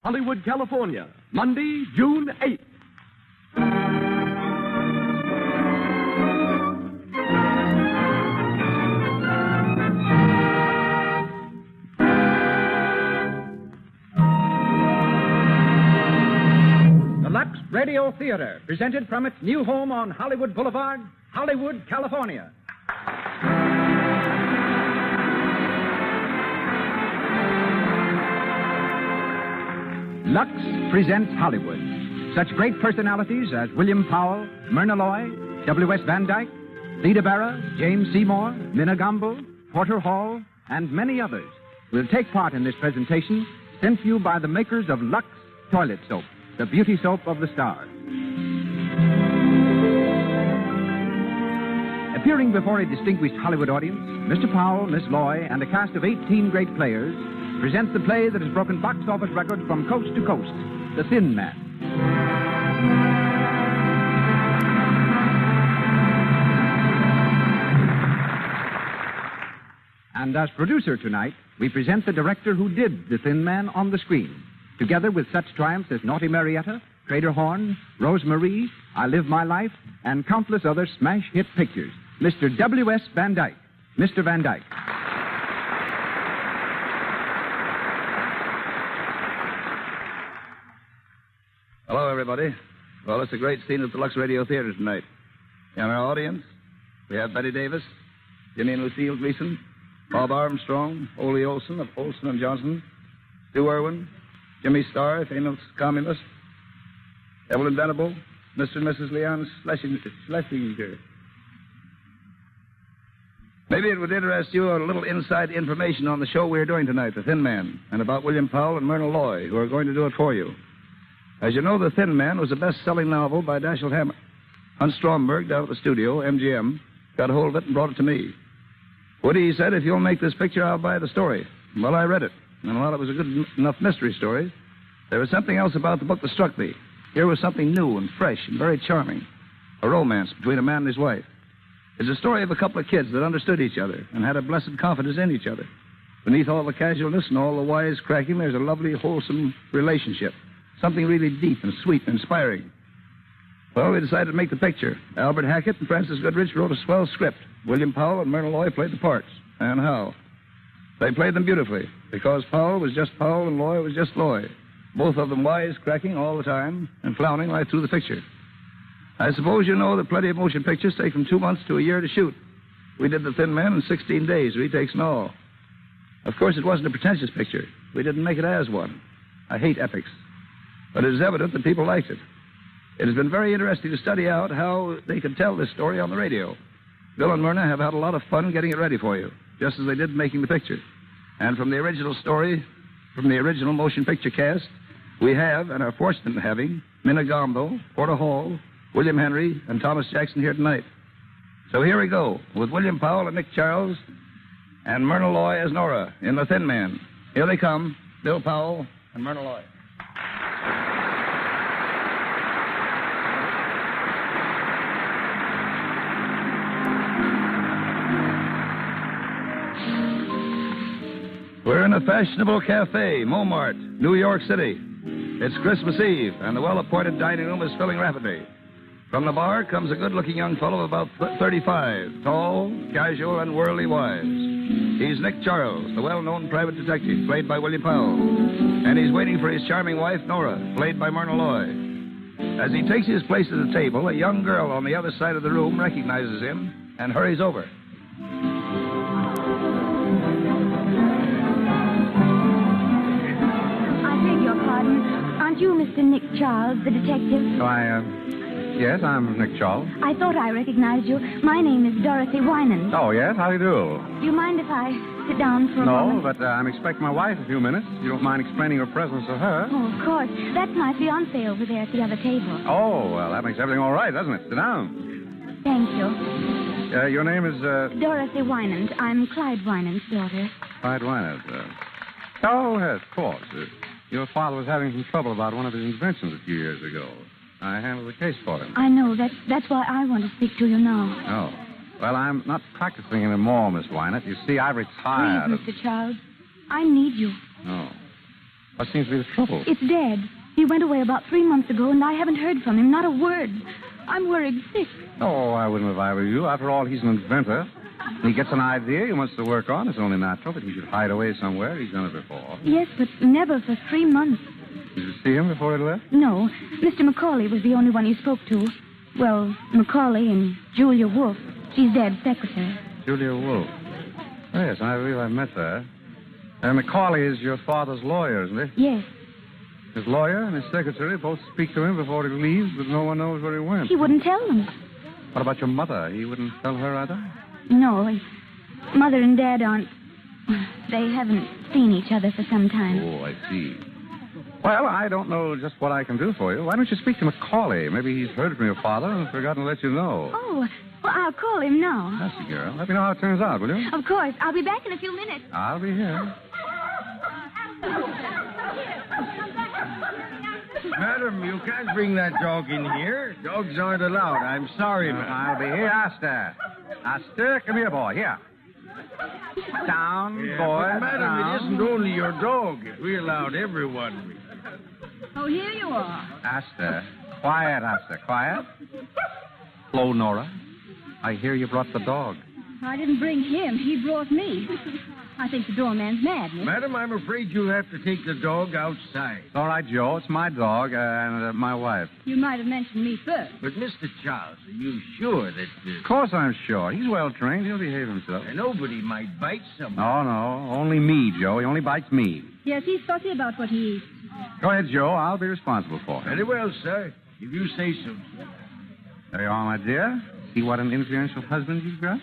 Hollywood, California, Monday, June 8th. The Lux Radio Theater, presented from its new home on Hollywood Boulevard, Hollywood, California. Lux presents Hollywood. Such great personalities as William Powell, Myrna Loy, W.S. Van Dyke, Theda Barra, James Seymour, Minna Gamble, Porter Hall, and many others will take part in this presentation sent to you by the makers of Lux Toilet Soap, the beauty soap of the stars. Appearing before a distinguished Hollywood audience, Mr. Powell, Miss Loy, and a cast of 18 great players present the play that has broken box office records from coast to coast, The Thin Man. And as producer tonight, we present the director who did The Thin Man on the screen, together with such triumphs as Naughty Marietta, Trader Horn, Rose Marie, I Live My Life, and countless other smash hit pictures. Mr. W.S. Van Dyke. Mr. Van Dyke. Hello, everybody. Well, it's a great scene at the Lux Radio Theater tonight. In our audience, we have Betty Davis, Jimmy and Lucille Gleason, Bob Armstrong, Ole Olson of Olson and Johnson, Stu Irwin, Jimmy Starr, famous communist, Evelyn Venable, Mr. and Mrs. Leon Schlesinger. Maybe it would interest you a little inside information on the show we're doing tonight, The Thin Man, and about William Powell and Myrna Loy, who are going to do it for you. As you know, The Thin Man was a best-selling novel by Dashiell Hammett. Hunt Stromberg, down at the studio, MGM, got a hold of it and brought it to me. Woody said, if you'll make this picture, I'll buy the story. Well, I read it, and while it was a good enough mystery story, there was something else about the book that struck me. Here was something new and fresh and very charming. A romance between a man and his wife. It's a story of a couple of kids that understood each other and had a blessed confidence in each other. Beneath all the casualness and all the wisecracking, there's a lovely, wholesome relationship. Something really deep and sweet and inspiring. Well, we decided to make the picture. Albert Hackett and Francis Goodrich wrote a swell script. William Powell and Myrna Loy played the parts. And how? They played them beautifully, because Powell was just Powell and Loy was just Loy. Both of them wisecracking all the time and clowning right through the picture. I suppose you know that plenty of motion pictures take from 2 months to a year to shoot. We did The Thin Man in 16 days, retakes and all. Of course, it wasn't a pretentious picture. We didn't make it as one. I hate epics. But it is evident that people liked it. It has been very interesting to study out how they could tell this story on the radio. Bill and Myrna have had a lot of fun getting it ready for you, just as they did making the picture. And from the original story, from the original motion picture cast, we have, and are fortunate in having, Minna Gamble, Porter Hall, William Henry, and Thomas Jackson here tonight. So here we go, with William Powell and Nick Charles, and Myrna Loy as Nora in The Thin Man. Here they come, Bill Powell and Myrna Loy. We're in a fashionable cafe, Montmartre, New York City. It's Christmas Eve, and the well-appointed dining room is filling rapidly. From the bar comes a good-looking young fellow of about 35, tall, casual, and worldly wise. He's Nick Charles, the well-known private detective, played by William Powell. And he's waiting for his charming wife, Nora, played by Myrna Loy. As he takes his place at the table, a young girl on the other side of the room recognizes him and hurries over. Aren't you Mr. Nick Charles, the detective? Yes, I'm Nick Charles. I thought I recognized you. My name is Dorothy Wynant. Oh, yes? How do you do? Do you mind if I sit down for a moment? No, but I'm expecting my wife in a few minutes. You don't mind explaining your presence to her? Oh, of course. That's my fiancé over there at the other table. Oh, well, that makes everything all right, doesn't it? Sit down. Thank you. Your name is, Dorothy Wynant. I'm Clyde Wynant's daughter. Clyde Wynant. Oh, yes, of course. Your father was having some trouble about one of his inventions a few years ago. I handled the case for him. I know. That's why I want to speak to you now. Oh. Well, I'm not practicing anymore, Miss Wynant. You see, I retired. Please, Mr. Charles. I need you. Oh. What seems to be the trouble? It's dead. He went away about 3 months ago, and I haven't heard from him. Not a word. I'm worried sick. Oh, I wouldn't if I were you. After all, he's an inventor. He gets an idea he wants to work on. It's only natural that he should hide away somewhere. He's done it before. Yes, but never for 3 months. Did you see him before he left? No. Mr. Macaulay was the only one he spoke to. Well, Macaulay and Julia Wolfe. She's Dad's secretary. Julia Wolfe. Oh, yes, I believe I met her. Macaulay is your father's lawyer, isn't he? Yes. His lawyer and his secretary both speak to him before he leaves, but no one knows where he went. He wouldn't tell them. What about your mother? He wouldn't tell her either? No. Mother and Dad aren't... They haven't seen each other for some time. Oh, I see. Well, I don't know just what I can do for you. Why don't you speak to Macaulay? Maybe he's heard from your father and forgotten to let you know. Oh, well, I'll call him now. That's the girl. Let me know how it turns out, will you? Of course. I'll be back in a few minutes. I'll be here. Madam, you can't bring that dog in here. Dogs aren't allowed. I'm sorry, madam. I'll be here, Asta. Asta, come here, boy. Here. Down, Yeah, boy. but madam, down. it isn't only your dog. We allowed everyone. Oh, here you are. Asta. Quiet, Asta. Quiet. Hello, Nora. I hear you brought the dog. I didn't bring him. He brought me. I think the doorman's mad, Nick. Madam, I'm afraid you'll have to take the dog outside. It's all right, Joe. It's my dog and my wife. You might have mentioned me first. But, Mr. Charles, are you sure that Of course I'm sure. He's well trained. He'll behave himself. nobody might bite someone? Oh, no. Only me, Joe. He only bites me. Yes, he's fussy about what he eats. Go ahead, Joe. I'll be responsible for him. Very well, sir. If you say so, sir. There you are, my dear. See what an influential husband you've got?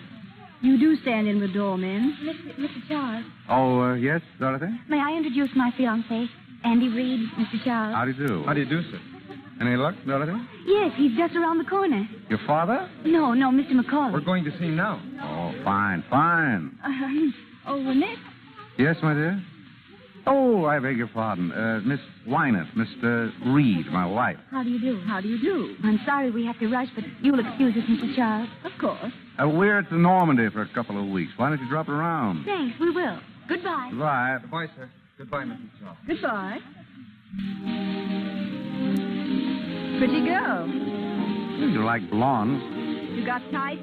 You do stand in the doorman. Mr. Charles. Oh, yes, Dorothy? May I introduce my fiancé, Andy Reed, Mr. Charles? How do you do? How do you do, sir? Any luck, Dorothy? Yes, he's just around the corner. Your father? No, Mr. Macaulay. going to see him now. Oh, fine, fine. Nick? Yes, my dear? Oh, I beg your pardon. Miss Wynant, Mr. Reed, my wife. How do you do? How do you do? I'm sorry we have to rush, but you'll excuse us, Mr. Charles. Of course. We're at Normandy for a couple of weeks. Why don't you drop around? Thanks, we will. Goodbye. Goodbye. Goodbye, sir. Goodbye, Mr. Charles. Goodbye. Pretty girl. You like blondes. You got tight?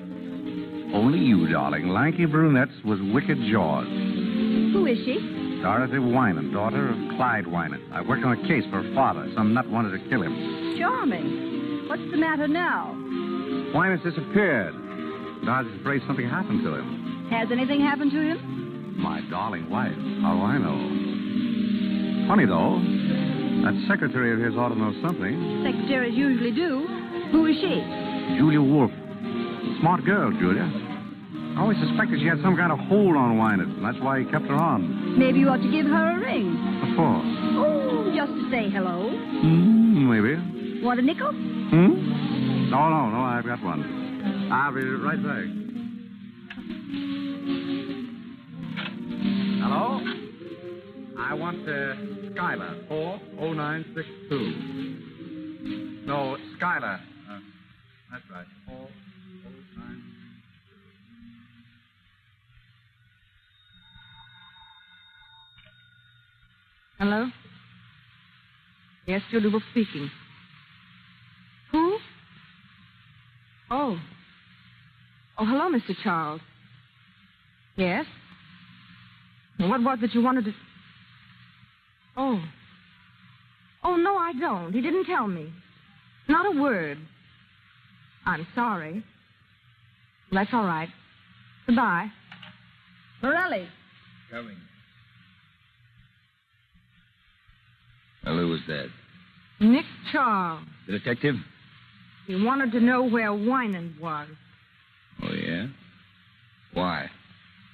Only you, darling. Lanky brunettes with wicked jaws. Who is she? Dorothy Wynant, daughter of Clyde Wynant. I worked on a case for her father. Some nut wanted to kill him. Charming. What's the matter now? Wynant disappeared. I was afraid something happened to him. Has anything happened to him? My darling wife. How do I know? Funny, though. That secretary of his ought to know something. Secretaries usually do. Who is she? Julia Wolfe. Smart girl, Julia. I always suspected she had some kind of hold on Wynant, and that's why he kept her on. Maybe you ought to give her a ring. What for? Oh, just to say hello. Maybe. Want a nickel? No, I've got one. I'll be right back. Hello? I want Skylar, 40962. No, Skylar. That's right, 409. Hello? Yes, Julia Wolfe speaking. Who? Oh, hello, Mr. Charles. Yes? What was it you wanted to... Oh, no, I don't. He didn't tell me. Not a word. I'm sorry. That's all right. Goodbye. Morelli. Coming. Well, who was that? Nick Charles. The detective? He wanted to know where Wynant was. Oh, yeah? Why?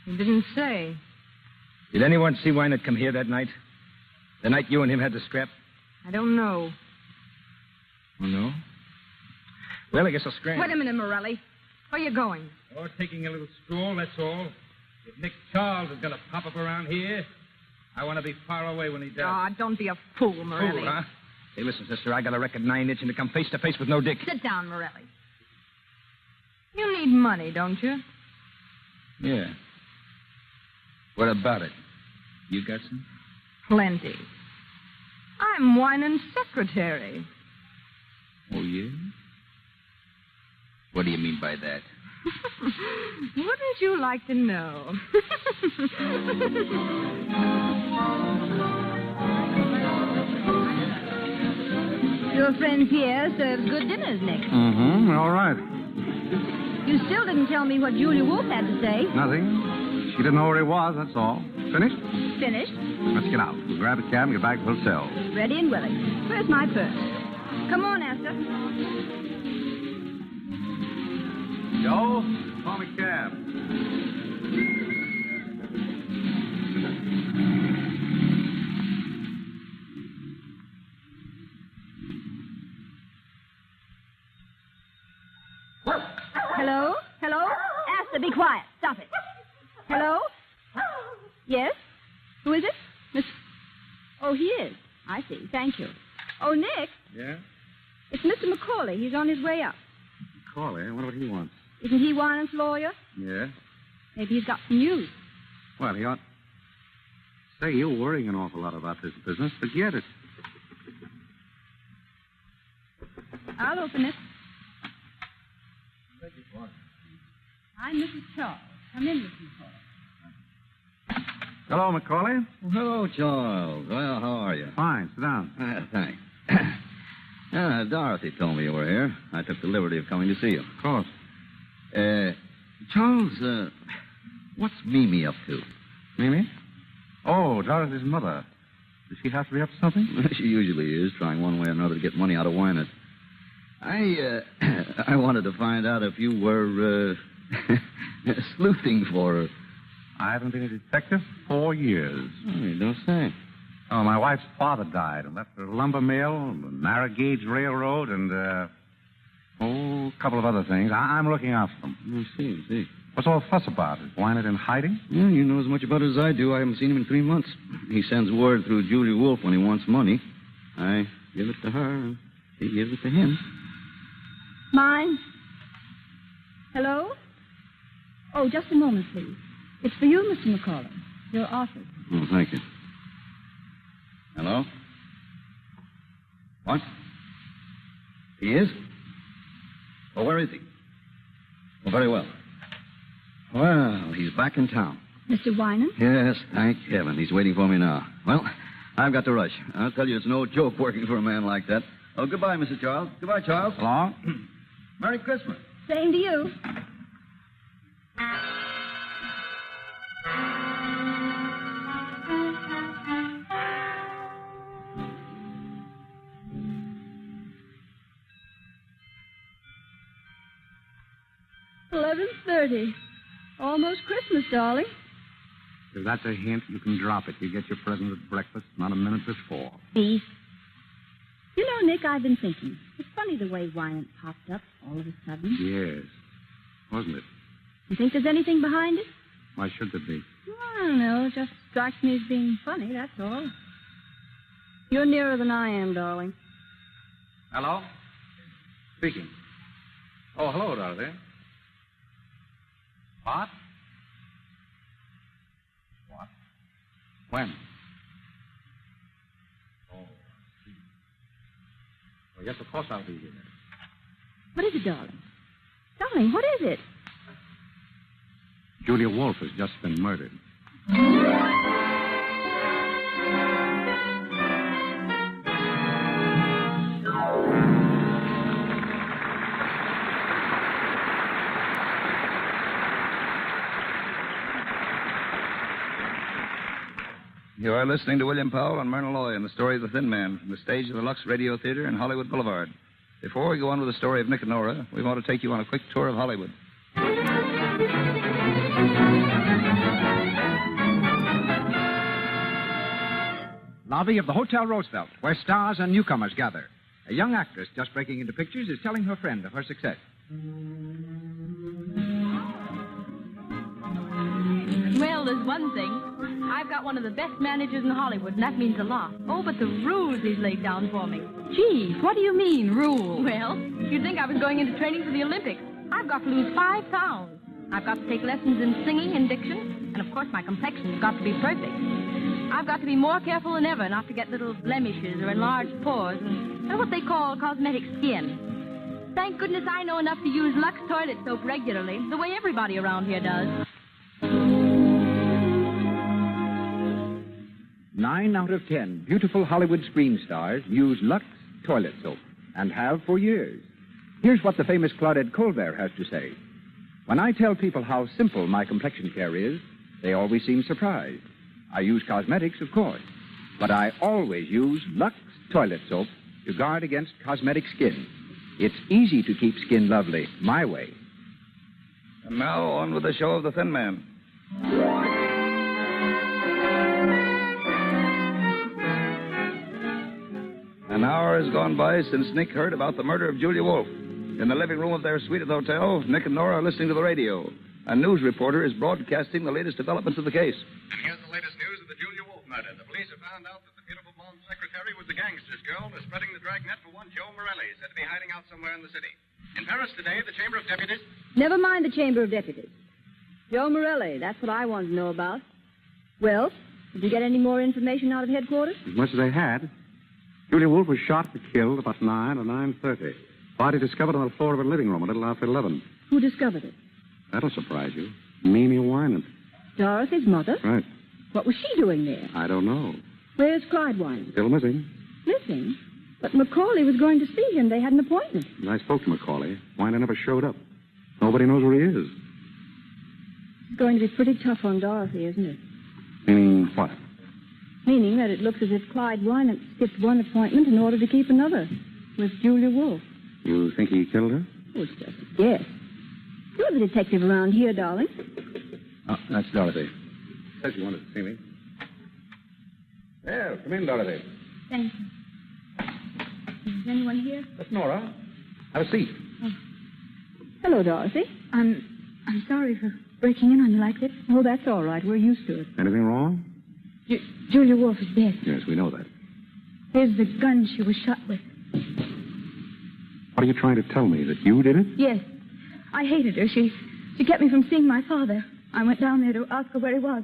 He didn't say. Did anyone see Wynant come here that night? The night you and him had the scrap? I don't know. Oh, no? Well, I guess I'll scram. Wait a minute, Morelli. Where are you going? Oh, taking a little stroll, that's all. If Nick Charles is going to pop up around here, I want to be far away when he does. Oh, don't be a fool, Morelli. Fool, huh? Hey, listen, sister, I got a record 9 itching to come face to face with no dick. Sit down, Morelli. You need money, don't you? Yeah. What about it? You got some? Plenty. I'm Wynant's secretary. Oh, yeah? What do you mean by that? Wouldn't you like to know? Your friend Pierre serves good dinners, Nick. Mm-hmm. All right. You still didn't tell me what Julia Wolf had to say. Nothing. She didn't know where he was, that's all. Finished? Finished. Let's get out. We'll grab a cab and get back to the hotel. Ready and willing. Where's my purse? Come on, Asta. Joe, call me cab. Hello? Hello? Asta, be quiet. Stop it. Hello? Yes? Who is it? Miss... Oh, he is. I see. Thank you. Oh, Nick. Yeah? It's Mr. McCauley. He's on his way up. Call, I wonder what he wants. Isn't he Wynant's lawyer? Yeah? Maybe he's got some news. Well, he ought... Say, you're worrying an awful lot about this business. Forget it. I'll open it. I'm Mrs. Charles. Come in, Mrs. Charles. Hello, McCauley. Well, hello, Charles. Well, how are you? Fine. Sit down. Thanks. Dorothy told me you were here. I took the liberty of coming to see you. Of course. Charles, what's Mimi up to? Mimi? Oh, Dorothy's mother. Does she have to be up to something? She usually is, trying one way or another to get money out of Wynant. I wanted to find out if you were, sleuthing for her. I haven't been a detective for 4 years. Oh, you don't say. Oh, my wife's father died and left her a lumber mill, a narrow gauge railroad, and, a couple of other things. I'm looking after them. I see. What's all the fuss about? Is Wynant in hiding? Yeah, you know as much about it as I do. I haven't seen him in 3 months. He sends word through Julia Wolf when he wants money. I give it to her, and she gives it to him. Mine? Hello? Oh, just a moment, please. It's for you, Mr. McCauley. Your office. Oh, thank you. Hello? What? He is? Oh, where is he? Oh, very well. Well, he's back in town. Mr. Wynant? Yes, thank heaven. He's waiting for me now. Well, I've got to rush. I'll tell you, it's no joke working for a man like that. Oh, goodbye, Mr. Charles. Goodbye, Charles. Hello? Merry Christmas. Same to you. $11:30. Almost Christmas, darling. If that's a hint, you can drop it. You get your present at breakfast not a minute before. Beef. You know, Nick, I've been thinking. It's funny the way Wynant popped up all of a sudden. Yes. Wasn't it? You think there's anything behind it? Why should there be? I don't know. It just strikes me as being funny, that's all. You're nearer than I am, darling. Hello? Speaking. Oh, hello, Dorothy. What? What? When? Oh, I see. Well, yes, of course I'll be here. What is it, darling? Darling, what is it? Julia Wolf has just been murdered. You are listening to William Powell and Myrna Loy in the story of The Thin Man from the stage of the Lux Radio Theater in Hollywood Boulevard. Before we go on with the story of Nick and Nora, we want to take you on a quick tour of Hollywood. Lobby of the Hotel Roosevelt, where stars and newcomers gather. A young actress just breaking into pictures is telling her friend of her success. Well, there's one thing. I've got one of the best managers in Hollywood, and that means a lot. Oh, but the rules he's laid down for me. Gee, what do you mean, rules? Well, you'd think I was going into training for the Olympics. I've got to lose 5 pounds. I've got to take lessons in singing and diction, and of course my complexion's got to be perfect. I've got to be more careful than ever not to get little blemishes or enlarged pores and what they call cosmetic skin. Thank goodness I know enough to use Lux toilet soap regularly, the way everybody around here does. 9 out of 10 beautiful Hollywood screen stars use Lux toilet soap and have for years. Here's what the famous Claudette Colbert has to say. When I tell people how simple my complexion care is, they always seem surprised. I use cosmetics, of course, but I always use Lux toilet soap to guard against cosmetic skin. It's easy to keep skin lovely, my way. And now, on with the show of the Thin Man. An hour has gone by since Nick heard about the murder of Julia Wolfe. In the living room of their suite at the hotel, Nick and Nora are listening to the radio. A news reporter is broadcasting the latest developments of the case. And here's the latest news of the Julia Wolfe murder. The police have found out that the beautiful blonde secretary was the gangster's girl who's spreading the dragnet for one Joe Morelli, said to be hiding out somewhere in the city. In Paris today, the Chamber of Deputies... Never mind the Chamber of Deputies. Joe Morelli, that's what I want to know about. Well, did you get any more information out of headquarters? As much as they had. Julia Wolfe was shot and killed about 9 or 9:30. Body discovered on the floor of her living room a little after 11. Who discovered it? That'll surprise you. Mimi Wynant. Dorothy's mother? Right. What was she doing there? I don't know. Where's Clyde Wynant? Still missing. Missing? But Macaulay was going to see him. They had an appointment. I spoke to Macaulay. Wynant never showed up. Nobody knows where he is. It's going to be pretty tough on Dorothy, isn't it? Meaning what? Meaning that it looks as if Clyde Wynant skipped one appointment in order to keep another with Julia Wolfe. You think he killed her? Oh, it's just a guess. You're the detective around here, darling. Oh, that's Dorothy. Said you wanted to see me. Well, come in, Dorothy. Thank you. Is anyone here? That's Nora. Have a seat. Oh. Hello, Dorothy. I'm sorry for breaking in on you like this. Oh, that's all right. We're used to it. Anything wrong? Julia Wolfe is dead. Yes, we know that. Here's the gun she was shot with. What are you trying to tell me? That you did it? Yes. I hated her. She kept me from seeing my father. I went down there to ask her where he was.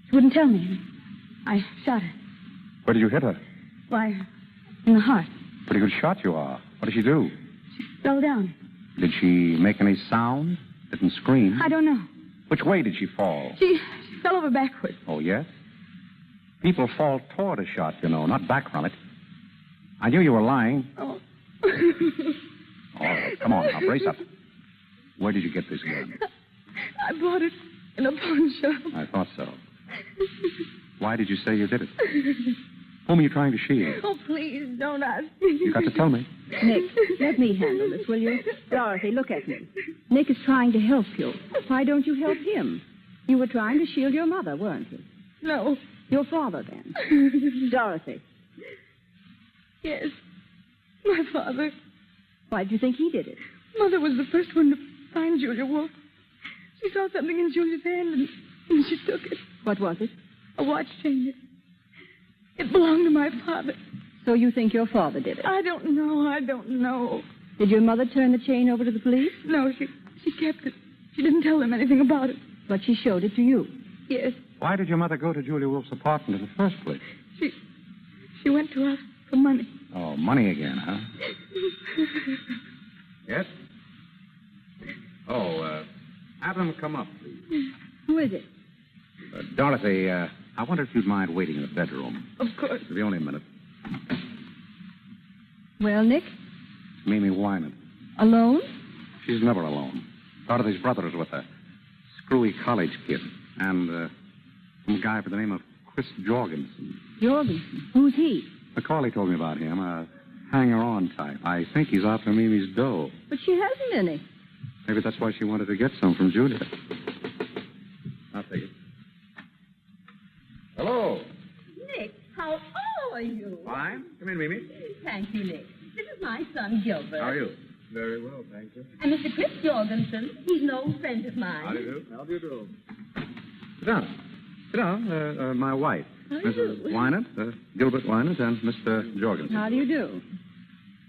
She wouldn't tell me. I shot her. Where did you hit her? Why, in the heart. Pretty good shot you are. What did she do? She fell down. Did she make any sound? Didn't scream? I don't know. Which way did she fall? She fell over backwards. Oh, yes? People fall toward a shot, you know, not back from it. I knew you were lying. Oh. All right, come on, now, brace up. Where did you get this gun? I bought it in a pawn shop. I thought so. Why did you say you did it? Whom are you trying to shield? Oh, please, don't ask me. You got to tell me. Nick, let me handle this, will you? Dorothy, look at me. Nick is trying to help you. Why don't you help him? You were trying to shield your mother, weren't you? No. Your father, then. Dorothy. Yes. My father. Why do you think he did it? Mother was the first one to find Julia Wolfe. She saw something in Julia's hand, and she took it. What was it? A watch chain. It belonged to my father. So you think your father did it? I don't know. Did your mother turn the chain over to the police? No, she kept it. She didn't tell them anything about it. But she showed it to you? Yes. Why did your mother go to Julia Wolfe's apartment in the first place? She went to ask for money. Oh, money again, huh? Yes? Oh, have them come up, please. Who is it? Dorothy, I wonder if you'd mind waiting in the bedroom. Of course. It'll be only a minute. Well, Nick? It's Mimi Wynant. Alone? She's never alone. Dorothy's brother is with her. Screwy college kid. And some guy by the name of Chris Jorgensen. Jorgensen? Who's he? Macaulay told me about him. A hanger-on type. I think he's after Mimi's dough. But she hasn't any. Maybe that's why she wanted to get some from Julia. I'll take it. Hello. Nick, how are you? Fine. Come in, Mimi. Thank you, Nick. This is my son, Gilbert. How are you? Very well, thank you. And Mr. Chris Jorgensen. He's an old friend of mine. How do you do? How do you do? Sit down. Sit down. My wife, How do you Mrs. do? Wynant, Gilbert Wynant, and Mr. Jorgensen. How do you do?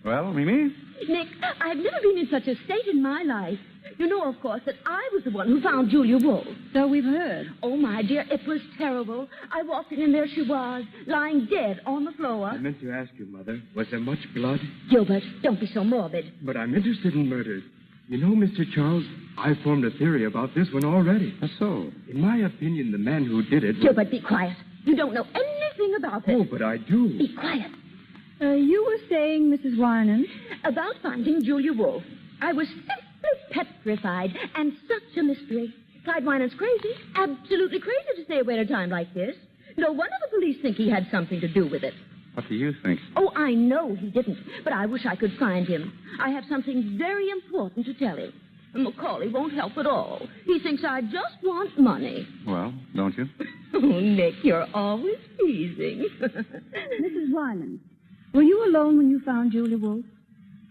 Well, Mimi? Nick, I've never been in such a state in my life. You know, of course, that I was the one who found Julia Wolf. So we've heard. Oh, my dear, it was terrible. I walked in and there she was, lying dead on the floor. I meant to ask you, Mother, was there much blood? Gilbert, don't be so morbid. But I'm interested in murders. You know, Mr. Charles, I formed a theory about this one already. So? In my opinion, the man who did it... Gilbert, be quiet. You don't know anything about it. Oh, but I do. Be quiet. You were saying, Mrs. Wynant? About finding Julia Wolf. I was simply petrified, and such a mystery. Clyde Wynant's crazy, absolutely crazy to stay away at a time like this. No wonder the police think he had something to do with it. What do you think? Oh, I know he didn't, but I wish I could find him. I have something very important to tell him. Macaulay won't help at all. He thinks I just want money. Well, don't you? Oh, Nick, you're always teasing. Mrs. Wynant, were you alone when you found Julia Wolf?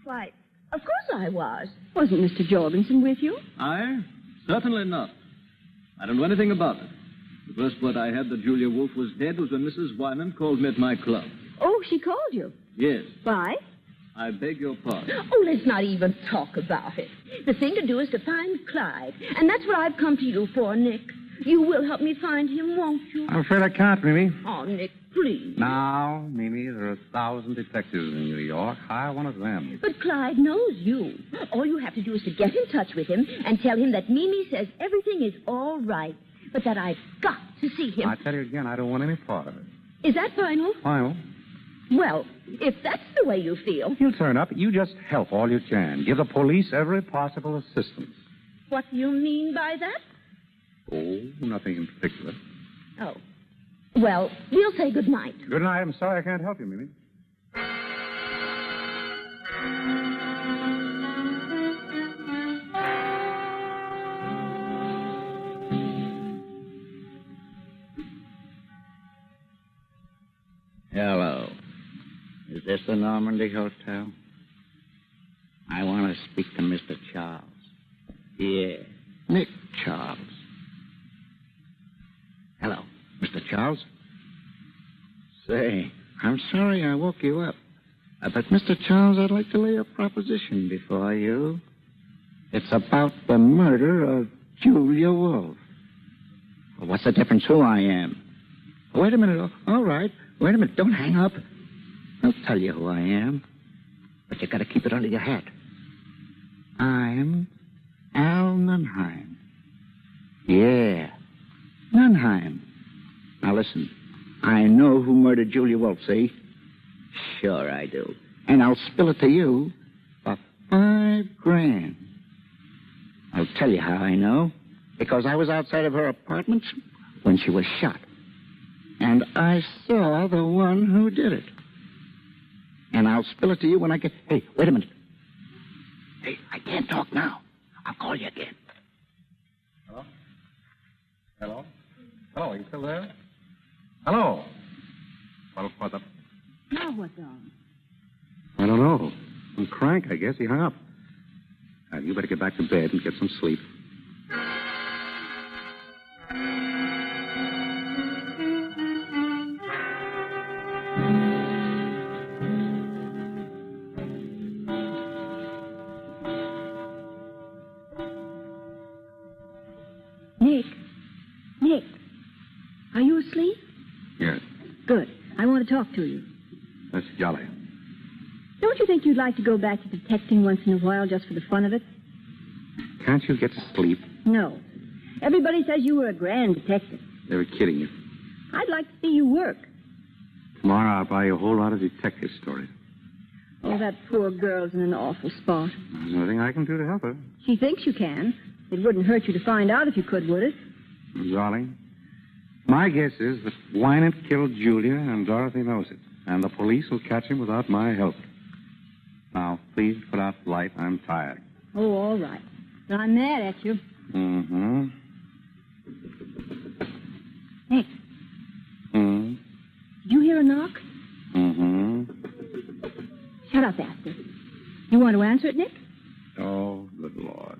Why, of course I was. Wasn't Mr. Jorgensen with you? I? Certainly not. I don't know anything about it. The first word I had that Julia Wolf was dead was when Mrs. Wynant called me at my club. Oh, she called you? Yes. Why? I beg your pardon. Oh, let's not even talk about it. The thing to do is to find Clyde. And that's what I've come to you for, Nick. You will help me find him, won't you? I'm afraid I can't, Mimi. Oh, Nick, please. Now, Mimi, there are 1,000 detectives in New York. Hire one of them. But Clyde knows you. All you have to do is to get in touch with him and tell him that Mimi says everything is all right, but that I've got to see him. I tell you again, I don't want any part of it. Is that final? Final? Well, if that's the way you feel. He'll turn up. You just help all you can. Give the police every possible assistance. What do you mean by that? Oh, nothing in particular. Oh. Well, we'll say good night. Good night. I'm sorry I can't help you, Mimi. Hello. Is this the Normandy Hotel? I want to speak to Mr. Charles. Yeah, Nick Charles. Hello, Mr. Charles? Say, I'm sorry I woke you up. But, Mr. Charles, I'd like to lay a proposition before you. It's about the murder of Julia Wolf. Well, what's the difference who I am? Wait a minute. All right. Wait a minute. Don't hang up. I'll tell you who I am. But you got to keep it under your hat. I'm Al Nunheim. Yeah, Nunheim. Now, listen. I know who murdered Julia Wolf, see? Sure I do. And I'll spill it to you for $5,000. I'll tell you how I know. Because I was outside of her apartment when she was shot. And I saw the one who did it. And I'll spill it to you when I get... Hey, wait a minute. Hey, I can't talk now. I'll call you again. Hello? Hello? Hello, you still there? Hello? What's up? Now what's on? I don't know. Some crank, I guess. He hung up. You better get back to bed and get some sleep. Nick, are you asleep? Yes. Good. I want to talk to you. That's jolly. Don't you think you'd like to go back to detecting once in a while just for the fun of it? Can't you get to sleep? No. Everybody says you were a grand detective. They were kidding you. I'd like to see you work. Tomorrow I'll buy you a whole lot of detective stories. Oh, that poor girl's in an awful spot. There's nothing I can do to help her. She thinks you can. It wouldn't hurt you to find out if you could, would it? Darling, my guess is that Wynant killed Julia and Dorothy knows it. And the police will catch him without my help. Now, please put out the light. I'm tired. Oh, all right. But I'm mad at you. Mm-hmm. Nick. Mm-hmm. Did you hear a knock? Mm-hmm. Shut up, Asta. You want to answer it, Nick? Oh, good Lord.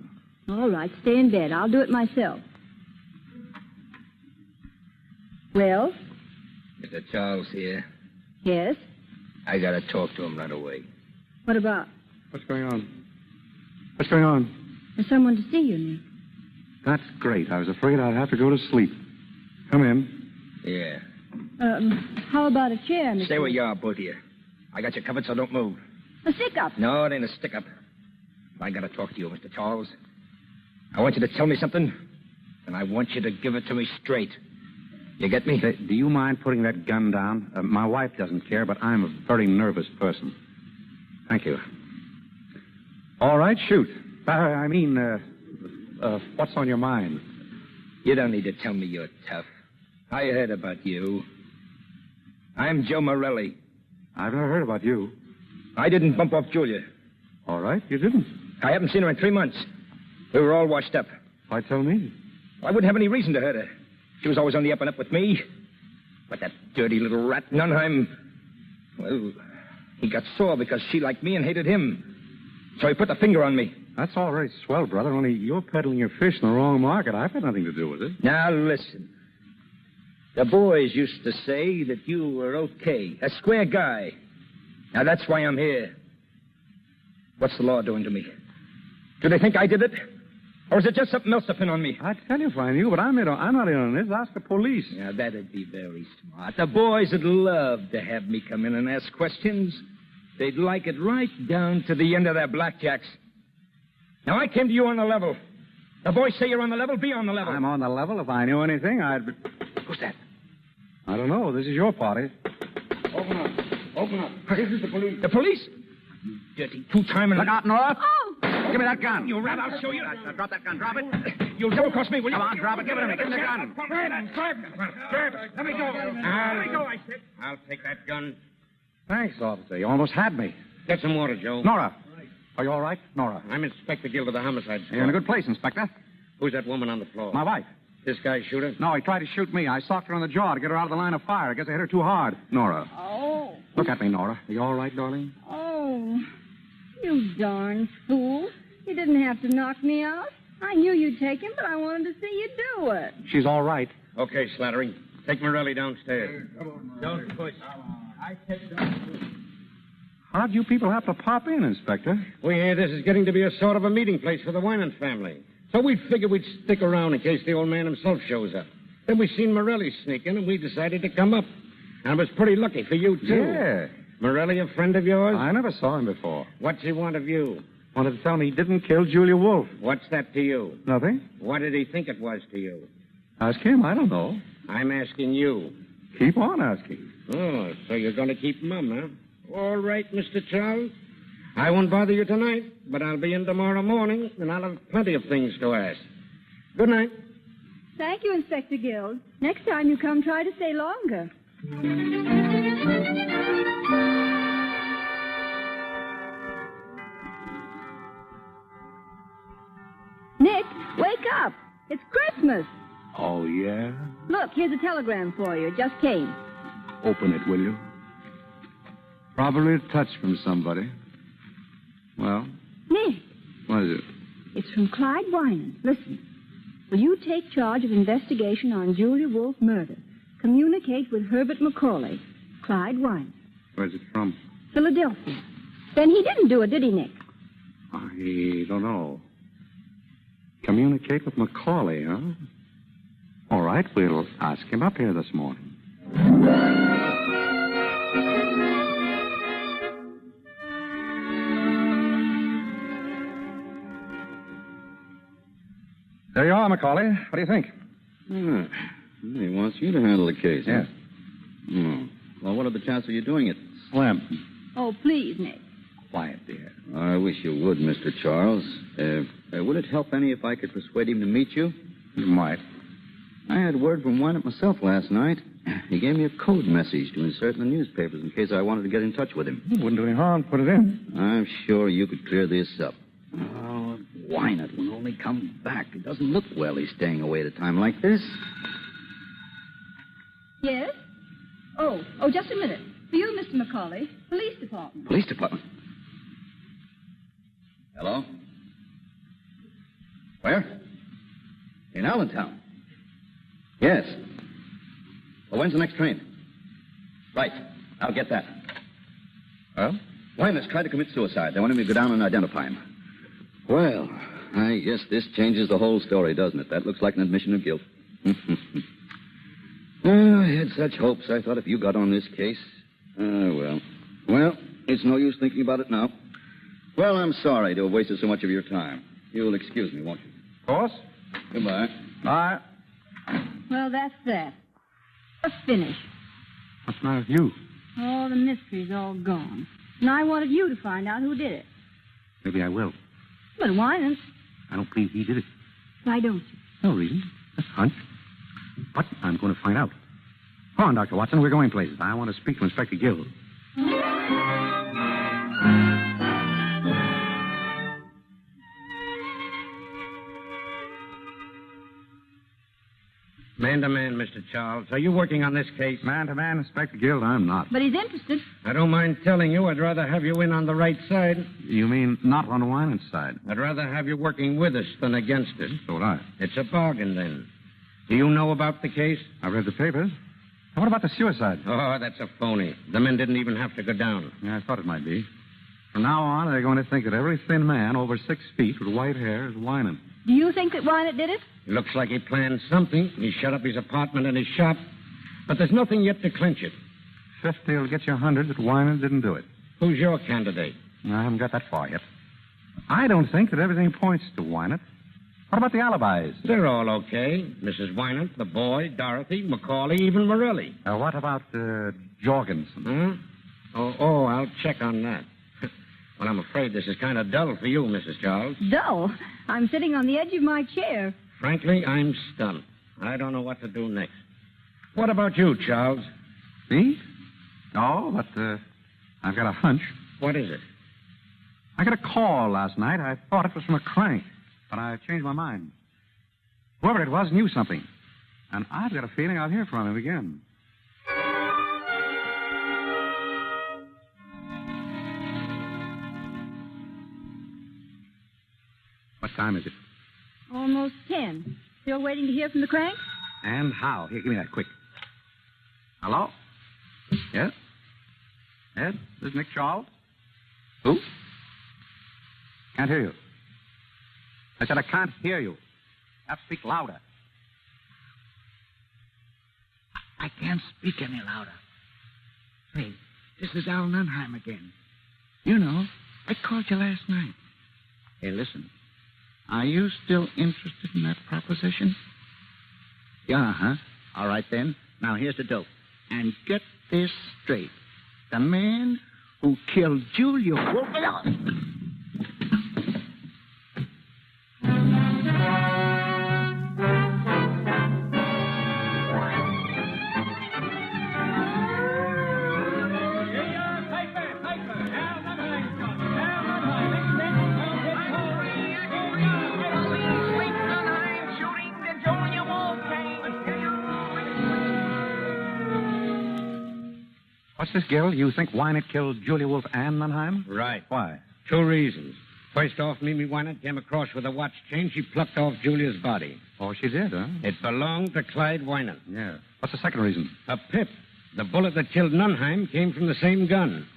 All right, stay in bed. I'll do it myself. Well? Mr. Charles here. Yes? I gotta talk to him right away. What about? What's going on? What's going on? There's someone to see you, Nick. That's great. I was afraid I'd have to go to sleep. Come in. Yeah. How about a chair, Mr. Stay where you are, both of you. I got you covered, so don't move. A stick-up. No, it ain't a stick-up. I got to talk to you, Mr. Charles. I want you to tell me something, and I want you to give it to me straight. You get me? Say, do you mind putting that gun down? My wife doesn't care, but I'm a very nervous person. Thank you. All right, shoot. What's on your mind? You don't need to tell me you're tough. I heard about you. I'm Joe Morelli. I've never heard about you. I didn't bump off Julia. All right, you didn't. I haven't seen her in 3 months. We were all washed up. Why tell me? I wouldn't have any reason to hurt her. She was always on the up and up with me. But that dirty little rat, Nunheim, well, he got sore because she liked me and hated him. So he put the finger on me. That's all very swell, brother, only you're peddling your fish in the wrong market. I've had nothing to do with it. Now, listen. The boys used to say that you were okay, a square guy. Now, that's why I'm here. What's the law doing to me? Do they think I did it? Or is it just something else to pin on me? I'd tell you if I knew, but I'm not in on this. Ask the police. Now, that'd be very smart. The boys would love to have me come in and ask questions. They'd like it right down to the end of their blackjacks. Now, I came to you on the level. The boys say you're on the level. Be on the level. I'm on the level. If I knew anything, I'd be... Who's that? I don't know. This is your party. Open up. Open up. This is the police. The police? You dirty two-timer. Look out, Nora. Oh! Give me that gun. You rat, I'll show you. Drop that gun. Drop it. You'll double-cross me, will you? Come on, drop it. Give it to me. Give me the gun. Grab it. Let me go. Let me go, I said. I'll take that gun. Thanks, officer. You almost had me. Get some water, Joe. Nora. Are you all right? Nora. I'm Inspector Gill of the Homicide Squad. You're in a good place, Inspector. Who's that woman on the floor? My wife. This guy shoot her? No, he tried to shoot me. I socked her on the jaw to get her out of the line of fire. I guess I hit her too hard. Nora. Oh. Look at me, Nora. Are you all right, darling? Oh. You darn fool. You didn't have to knock me out. I knew you'd take him, but I wanted to see you do it. She's all right. Okay, Slattery. Take Morelli downstairs. Don't push. I said don't push. How'd you people have to pop in, Inspector? We hear this is getting to be a sort of a meeting place for the Wynant family. So we figured we'd stick around in case the old man himself shows up. Then we seen Morelli sneak in, and we decided to come up. And it was pretty lucky for you, too. Yeah. Morelli a friend of yours? I never saw him before. What's he want of you? Wanted to tell me he didn't kill Julia Wolfe. What's that to you? Nothing. What did he think it was to you? Ask him. I don't know. I'm asking you. Keep on asking. Oh, so you're going to keep mum, huh? All right, Mr. Charles. I won't bother you tonight, but I'll be in tomorrow morning, and I'll have plenty of things to ask. Good night. Thank you, Inspector Guild. Next time you come, try to stay longer. Nick, wake up. It's Christmas. Oh, yeah? Look, here's a telegram for you. It just came. Open it, will you? Probably a touch from somebody. Well? Nick, What is it? it's from Clyde Wynant. Listen. Will you take charge of investigation on Julia Wolfe murder? Communicate with Herbert McCauley. Clyde Wynant. Where's it from? Philadelphia. Then he didn't do it, did he, Nick? I don't know. Communicate with McCauley, huh? All right, we'll ask him up here this morning. There you are, McCauley. What do you think? He wants you to handle the case. Yes. Huh? Oh. Well, what are the chances of you doing it? Slim. Oh, please, Nick. Quiet, dear. I wish you would, Mr. Charles. Would it help any if I could persuade him to meet you? You might. I had word from Wynant myself last night. He gave me a code message to insert in the newspapers in case I wanted to get in touch with him. It wouldn't do any harm. Put it in. I'm sure you could clear this up. Oh, Wynant will only come back. It doesn't look well he's staying away at a time like this. Yes? Oh, just a minute. For you, Mr. McCauley, police department. Police department? Hello? Where? In Allentown. Yes. Well, when's the next train? Right. I'll get that. Well? Wynant's tried to commit suicide. They wanted me to go down and identify him. Well, I guess this changes the whole story, doesn't it? That looks like an admission of guilt. Oh, I had such hopes. I thought if you got on this case... well. Well, it's no use thinking about it now. Well, I'm sorry to have wasted so much of your time. You'll excuse me, won't you? Of course. Goodbye. Bye. Well, that's that. Let's finish. What's the matter with you? Oh, the mystery's all gone. And I wanted you to find out who did it. Maybe I will. But Wynant. I don't believe he did it. Why don't you? No reason. Just a hunch. But I'm going to find out. Come on, Dr. Watson. We're going places. I want to speak to Inspector Gill. Man to man, Mr. Charles. Are you working on this case? Man to man, Inspector Gill, I'm not. But he's interested. I don't mind telling you, I'd rather have you in on the right side. You mean not on Wynant's side? I'd rather have you working with us than against us. So would I. It's a bargain, then. Do you know about the case? I read the papers. Now, what about the suicide? Oh, that's a phony. The men didn't even have to go down. Yeah, I thought it might be. From now on, they're going to think that every thin man over 6 feet with white hair is Wynant. Do you think that Wynant did it? It looks like he planned something. He shut up his apartment and his shop. But there's nothing yet to clinch it. 50 will get you 100 that Wynant didn't do it. Who's your candidate? I haven't got that far yet. I don't think that everything points to Wynant. What about the alibis? They're all okay. Mrs. Wynant, the boy, Dorothy, Macaulay, even Morelli. What about Jorgensen? Oh, I'll check on that. Well, I'm afraid this is kind of dull for you, Mrs. Charles. Dull? I'm sitting on the edge of my chair. Frankly, I'm stunned. I don't know what to do next. What about you, Charles? Me? No, but I've got a hunch. What is it? I got a call last night. I thought it was from a crank, but I changed my mind. Whoever it was knew something, and I've got a feeling I'll hear from him again. What time is it? Almost 10. Still waiting to hear from the crank? And how? Here, give me that quick. Hello? Yes? Yes? This is Nick Charles? Who? Can't hear you. I said I can't hear you. Have to speak louder. I can't speak any louder. Hey, this is Al Nunheim again. You know, I called you last night. Hey, listen. Are you still interested in that proposition? Yeah, huh? All right, then. Now, here's the dope. And get this straight. The man who killed Julia Wolf... What's this, Gil? You think Wynant killed Julia Wolf and Nunheim? Right. Why? 2 reasons. First off, Mimi Wynant came across with a watch chain. She plucked off Julia's body. Oh, she did, huh? It belonged to Clyde Wynant. Yeah. What's the second reason? A pip. The bullet that killed Nunheim came from the same gun.